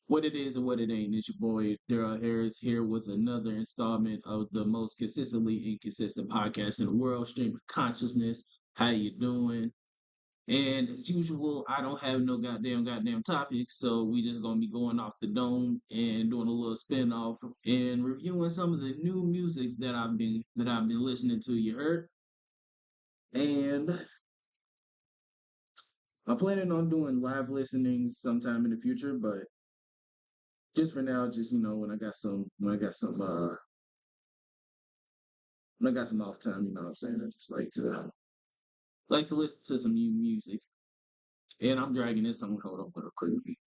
What it is and what it ain't. It's your boy Darrell Harris here with another installment of the most consistently inconsistent podcast in the world, stream of consciousness. How you doing? And as usual, I don't have no goddamn topics, so we just gonna be going off the dome and doing a little spin off and reviewing some of the new music that I've been listening to. You heard? And I'm planning on doing live listenings sometime in the future, but just for now, just when I got some off time, you know what I'm saying? I just like to listen to some new music. And I'm dragging this on. Hold on, real quick.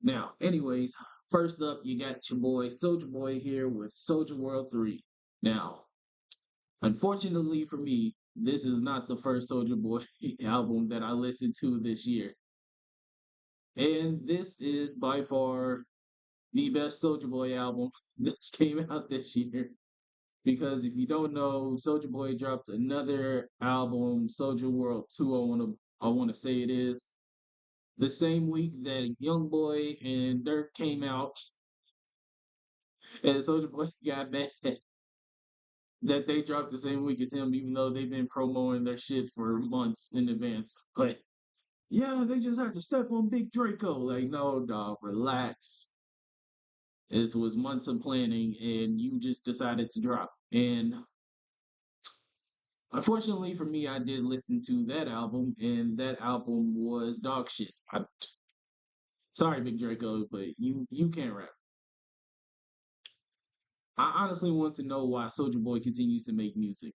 Now, anyways, first up, you got your boy Soulja Boy here with Soulja World 3. Now, unfortunately for me, this is not the first Soulja Boy album that I listened to this year. And this is by far the best Soulja Boy album that came out this year. Because if you don't know, Soulja Boy dropped another album, Soulja World 2, I wanna say it is. The same week that Young Boy and Dirk came out, and Soulja Boy got mad that they dropped the same week as him, even though they've been promoting their shit for months in advance. But yeah, they just have to step on Big Draco. Like, no, dog, relax. This was months of planning, and you just decided to drop. And unfortunately for me, I did listen to that album, and that album was dog shit. Sorry, Big Draco, but you can't rap. I honestly want to know why Soulja Boy continues to make music.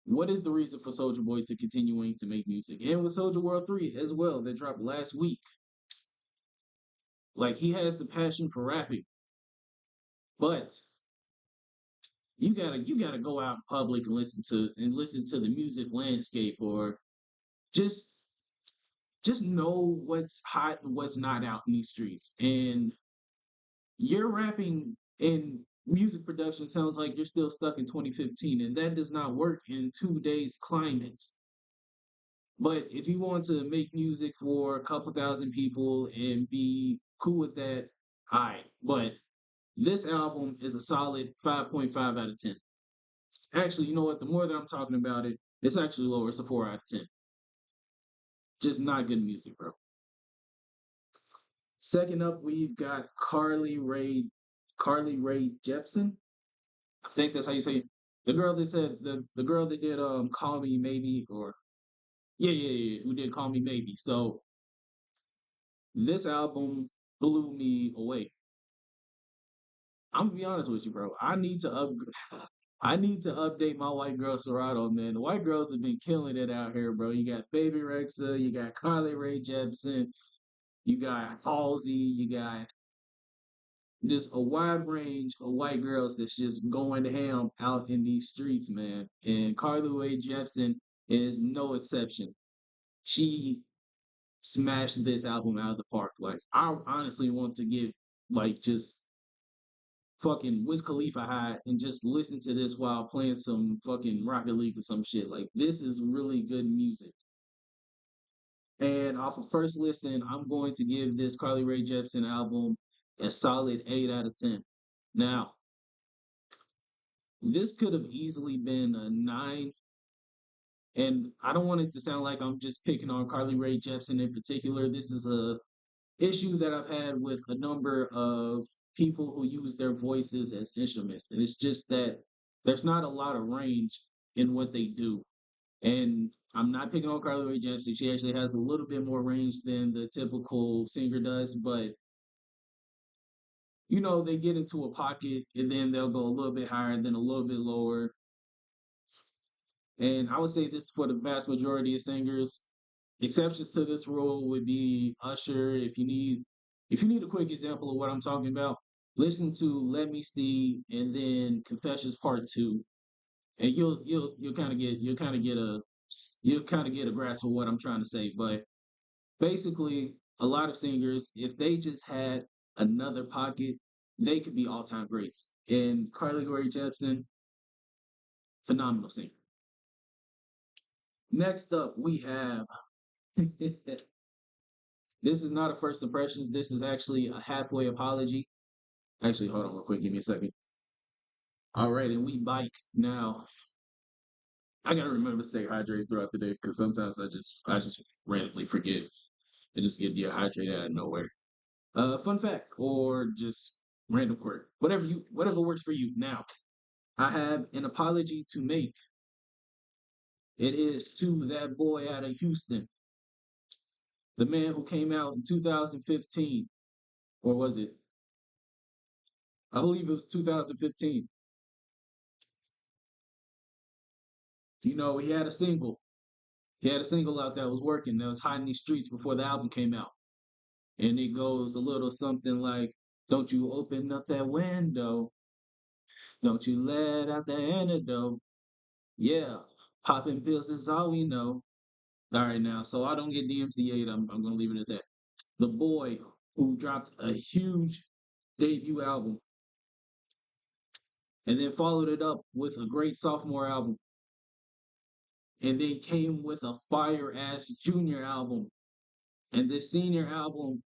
What is the reason for Soulja Boy to continuing to make music? And with Soulja World 3 as well, that dropped last week. Like he has the passion for rapping, but you gotta go out in public and listen to the music landscape, or just just know what's hot and what's not out in these streets. And your rapping and music production sounds like you're still stuck in 2015, and that does not work in today's climate. But if you want to make music for a couple thousand people and be cool with that, all right. But this album is a solid 5.5 out of 10. Actually, you know what? The more that I'm talking about it, it's actually lower. It's a 4 out of 10. Just not good music, bro. Second up, we've got Carly Rae Jepsen. I think that's how you say it. The girl that did Call Me Maybe, or yeah, who did Call Me Maybe. So this album blew me away. I'm gonna be honest with you, bro. I need to update my white girl Serato, man. The white girls have been killing it out here, bro. You got Baby Rexa, you got Carly Rae Jepsen, you got Halsey, you got just a wide range of white girls that's just going ham out in these streets, man. And Carly Rae Jepsen is no exception. She smashed this album out of the park. Like, I honestly want to give like just fucking Wiz Khalifa high and just listen to this while playing some fucking Rocket League or some shit. Like, this is really good music. And off of first listen, I'm going to give this Carly Rae Jepsen album a solid 8 out of 10. Now, this could have easily been a 9, and I don't want it to sound like I'm just picking on Carly Rae Jepsen in particular. This is a issue that I've had with a number of people who use their voices as instruments. And it's just that there's not a lot of range in what they do. And I'm not picking on Carly Rae Jepsen. She actually has a little bit more range than the typical singer does, but they get into a pocket and then they'll go a little bit higher, then a little bit lower. And I would say this for the vast majority of singers. Exceptions to this rule would be Usher. If you need a quick example of what I'm talking about, listen to Let Me See and then Confessions Part 2, and you'll kind of get a grasp of what I'm trying to say. But basically, a lot of singers, if they just had another pocket, they could be all-time greats. And Carly Rae Jepsen, phenomenal singer. Next up, we have this is not a first impressions. This is actually a halfway apology. Actually, hold on real quick. Give me a second. All right, and we bike now. I gotta remember to stay hydrated throughout the day because sometimes I just randomly forget and just get dehydrated out of nowhere. Fun fact or just random quirk, whatever works for you. Now, I have an apology to make. It is to that boy out of Houston, the man who came out in 2015, or was it? I believe it was 2015. You know, he had a single. He had a single out that was working, that was hot in these streets before the album came out. And it goes a little something like, don't you open up that window. Don't you let out the antidote. Yeah, popping pills is all we know. All right, now, so I don't get DMCA'd. I'm going to leave it at that. The boy who dropped a huge debut album and then followed it up with a great sophomore album and then came with a fire ass junior album. And this senior album,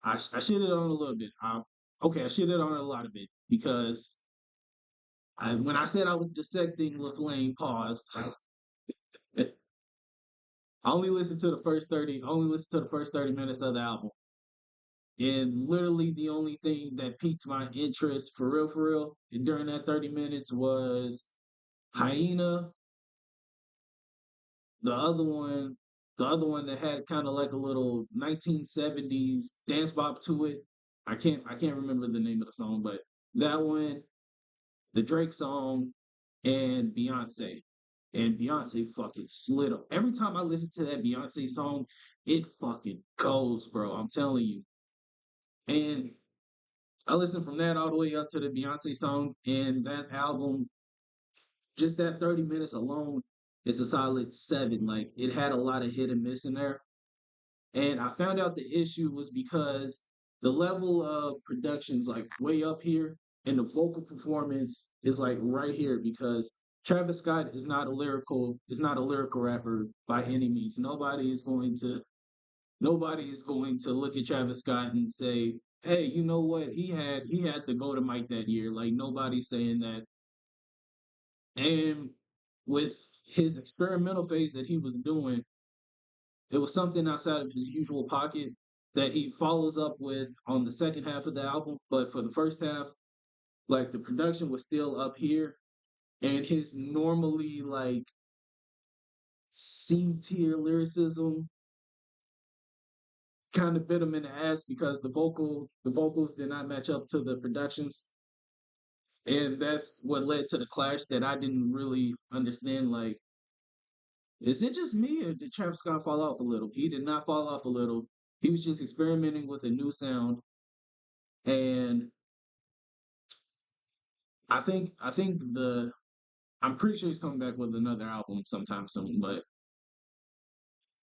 I shitted on a little bit. I shitted on it a lot of it because when I said I was dissecting LaFlame, pause. I only listened to the first 30, only listened to the first 30 minutes of the album. And literally the only thing that piqued my interest for real, during that 30 minutes was Hyena, the other one, the other one that had kind of like a little 1970s dance bop to it. I can't remember the name of the song, but that one, the Drake song, and Beyonce. And Beyonce fucking slid up. Every time I listen to that Beyonce song, it fucking goes, bro. I'm telling you. And I listened from that all the way up to the Beyonce song, and that album, just that 30 minutes alone, is a solid seven. Like it had a lot of hit and miss in there. And I found out the issue was because the level of production's like way up here, and the vocal performance is like right here because Travis Scott is not a lyrical rapper by any means. Nobody is going to look at Travis Scott and say, "Hey, you know what? He had to go to Mike that year." Like nobody's saying that. And with his experimental phase that he was doing, it was something outside of his usual pocket that he follows up with on the second half of the album. But for the first half, like the production was still up here, and his normally like C tier lyricism kind of bit him in the ass because the vocals did not match up to the productions, and that's what led to the clash that I didn't really understand. Like, is it just me or did Travis Scott fall off a little? He did not fall off a little. He was just experimenting with a new sound, and I think I'm pretty sure he's coming back with another album sometime soon. But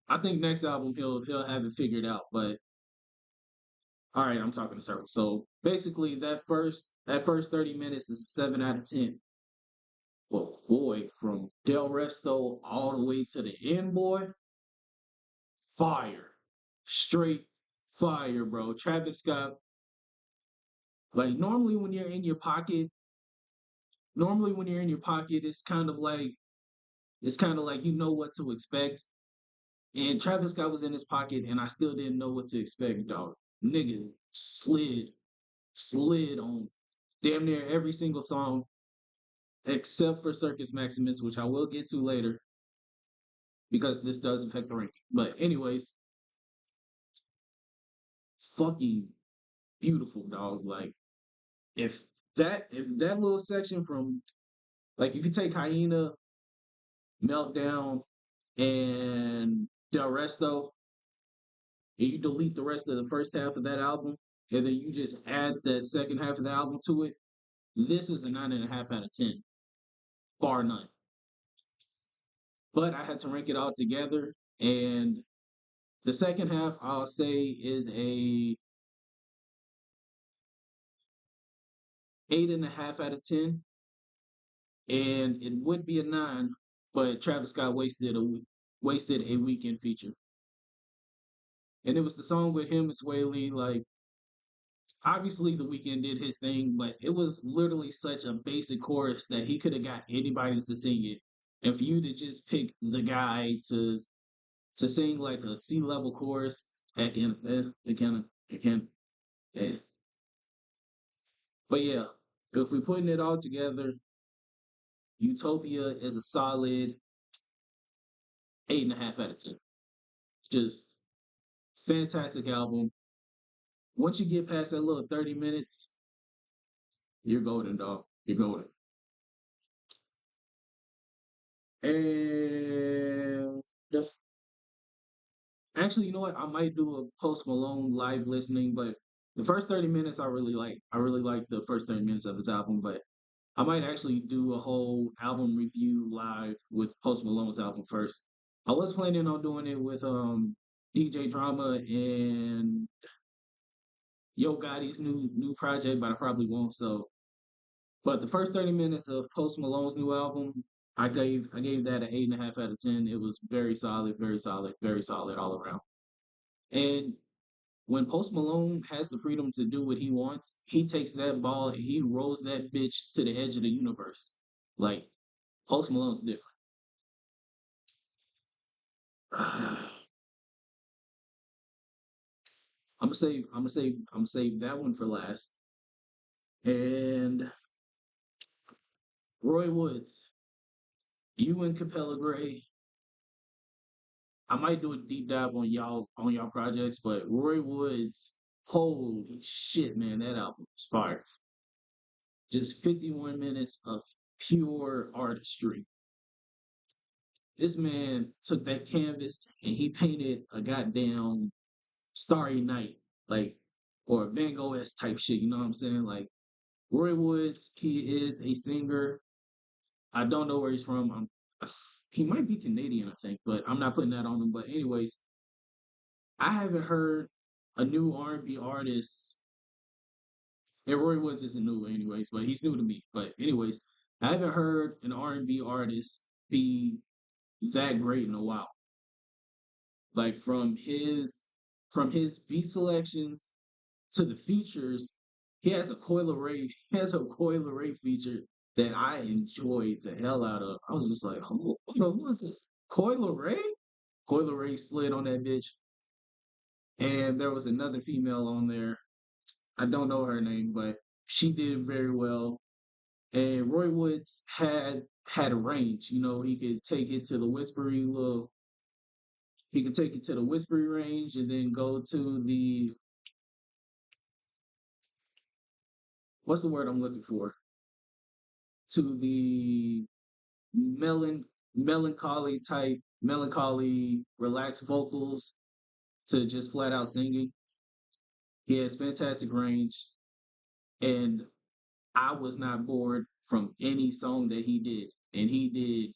I think next album he'll have it figured out. But all right, I'm talking in circles. So basically, that first 30 minutes is 7 out of 10. But boy, from Del Resto all the way to the end, boy, fire, straight fire, bro. Travis Scott, like normally when you're in your pocket, it's kind of like you know what to expect. And Travis Scott was in his pocket, and I still didn't know what to expect, dog. Nigga slid on damn near every single song except for Circus Maximus, which I will get to later because this does affect the ranking. But anyways, fucking beautiful, dog. Like if if that little section from like if you take Hyena, Meltdown, and Del Resto, and you delete the rest of the first half of that album, and then you just add that second half of the album to it, this is a 9.5 out of 10, bar none. But I had to rank it all together, and the second half I'll say is a 8.5 out of 10, and it would be a 9 but Travis Scott wasted a weekend feature, and it was the song with him and Sway Lee. Like obviously, the weekend did his thing, but it was literally such a basic chorus that he could have got anybody to sing it, and for you to just pick the guy to sing like a C level chorus, it can, eh. But yeah, if we're putting it all together, Utopia is a solid 8.5 out of 10. Just fantastic album. Once you get past that little 30 minutes, you're golden, dog. You're golden. And actually, you know what? I might do a Post Malone live listening, but the first 30 minutes I really like. I really like the first 30 minutes of his album, but I might actually do a whole album review live with Post Malone's album first. I was planning on doing it with DJ Drama and Yo Gotti's new project, but I probably won't. So, but the first 30 minutes of Post Malone's new album, I gave that an 8.5 out of 10. It was very solid, very solid, very solid all around. And when Post Malone has the freedom to do what he wants, he takes that ball and he rolls that bitch to the edge of the universe. Like Post Malone's different. I'm gonna save that one for last. And Roy Woods, you and Capella Gray. I might do a deep dive on y'all projects, but Roy Woods, holy shit, man, that album is fire. Just 51 minutes of pure artistry. This man took that canvas and he painted a goddamn starry night, like or Van Gogh s type shit. You know what I'm saying? Like Roy Woods, he is a singer. I don't know where he's from. He might be Canadian, I think, but I'm not putting that on him. But anyways, I haven't heard a new R&B artist. And Roy Woods isn't new, anyways, but he's new to me. But anyways, I haven't heard an R&B artist be that great in a while. Like from his beat selections to the features, he has a Coil Ray feature that I enjoyed the hell out of. I was just like, oh, what is this? Coil Ray? Coil Ray slid on that bitch. And there was another female on there. I don't know her name, but she did very well. And Roy Woods had a range. You know, he could take it to the whispery range and then go to the what's the word I'm looking for? To the melon melancholy, relaxed vocals to just flat out singing. He has fantastic range, and I was not bored from any song that he did. And he did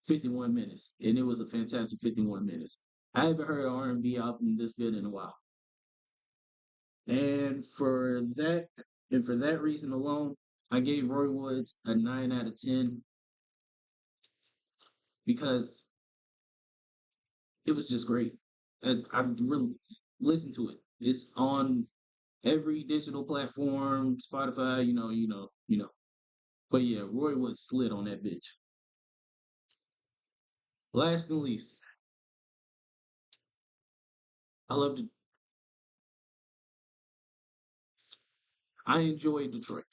51 minutes, and it was a fantastic 51 minutes. I haven't heard an R&B album this good in a while. And for that reason alone, I gave Roy Woods a 9 out of 10 because it was just great. I really listened to it. It's on every digital platform, Spotify, you know. But yeah, Roy Woods slid on that bitch. Last and least, I loved it. I enjoyed Detroit.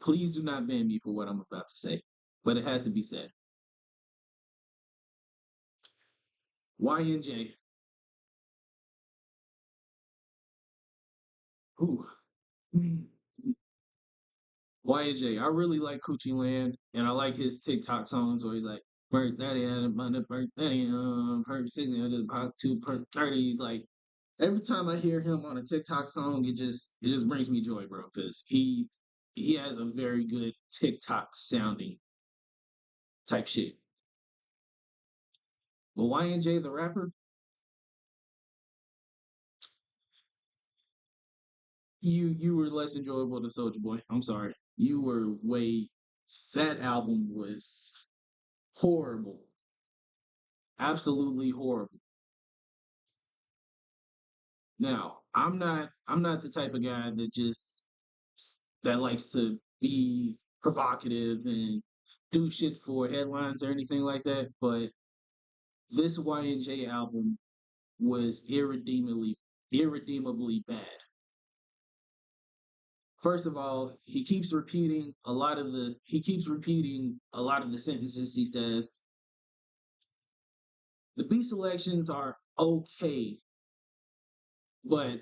Please do not ban me for what I'm about to say, but it has to be said. YNJ. Ooh. YNJ. I really like Coochie Land, and I like his TikTok songs where he's like, "Perk 30, perk 30, perk 60, I just pop 2 perk 30." He's like, every time I hear him on a TikTok song, it just brings me joy, bro, because he has a very good TikTok sounding type shit. But YNJ the rapper, you were less enjoyable than Soulja Boy. I'm sorry. You were way that album was Horrible. Absolutely horrible. Now, I'm not the type of guy that likes to be provocative and do shit for headlines or anything like that, but this Y&J album was irredeemably bad. First of all, he keeps repeating a lot of the sentences he says. The beat selections are okay, but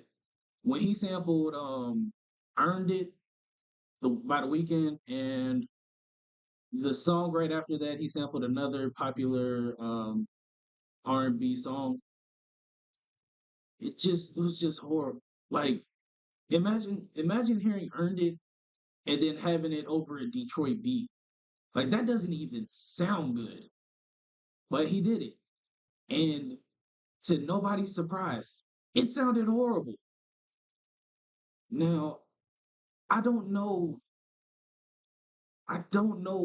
when he sampled Earned It by the weekend, and the song right after that he sampled another popular R&B song, it was just horrible. Like, imagine hearing Earned It and then having it over a Detroit beat. Like, that doesn't even sound good. But he did it. And to nobody's surprise, it sounded horrible. Now, I don't know I don't know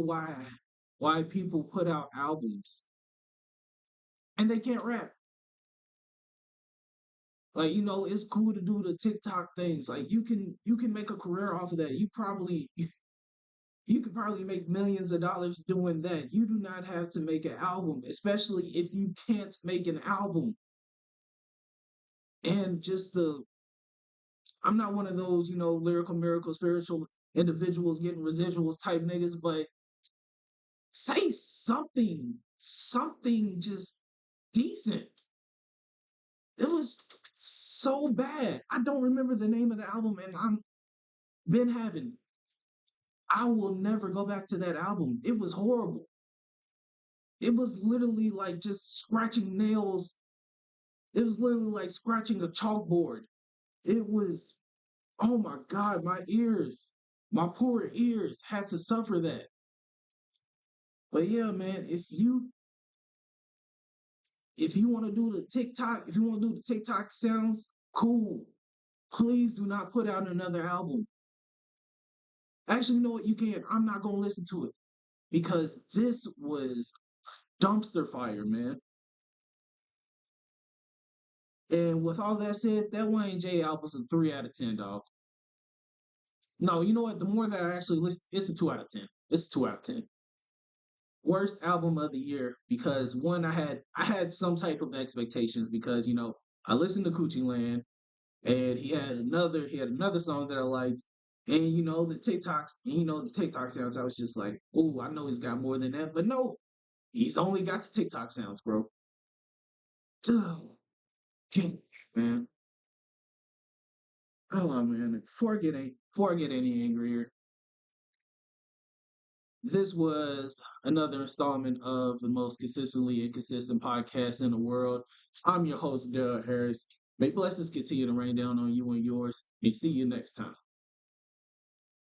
why people put out albums and they can't rap. Like, it's cool to do the TikTok things. Like, you can make a career off of that. You could probably make millions of dollars doing that. You do not have to make an album, especially if you can't make an album. And just I'm not one of those, lyrical miracle spiritual individuals getting residuals type niggas, but say something just decent. It was so bad. I don't remember the name of the album, and I'm been having. I will never go back to that album. It was horrible. It was literally like just scratching nails. It was literally like scratching a chalkboard. It was, oh my God, my poor ears had to suffer that. But yeah, man, if you want to do the TikTok, if you want to do the TikTok sounds, cool. Please do not put out another album. Actually, you know what? You can. I'm not gonna listen to it because this was dumpster fire, man. And with all that said, that Wayne J album's a 3 out of 10, dog. No, you know what? The more that I actually listen, it's a 2 out of 10. It's a 2 out of 10. Worst album of the year because one, I had some type of expectations because I listened to Coochie Land, and he had another song that I liked, and the TikTok sounds. I was just like, oh, I know he's got more than that, but no, he's only got the TikTok sounds, bro. Dude, can't, man. Oh man, before I get any angrier, this was another installment of the most consistently inconsistent podcast in the world. I'm your host, Darrell Harris. May blessings continue to rain down on you and yours, and see you next time.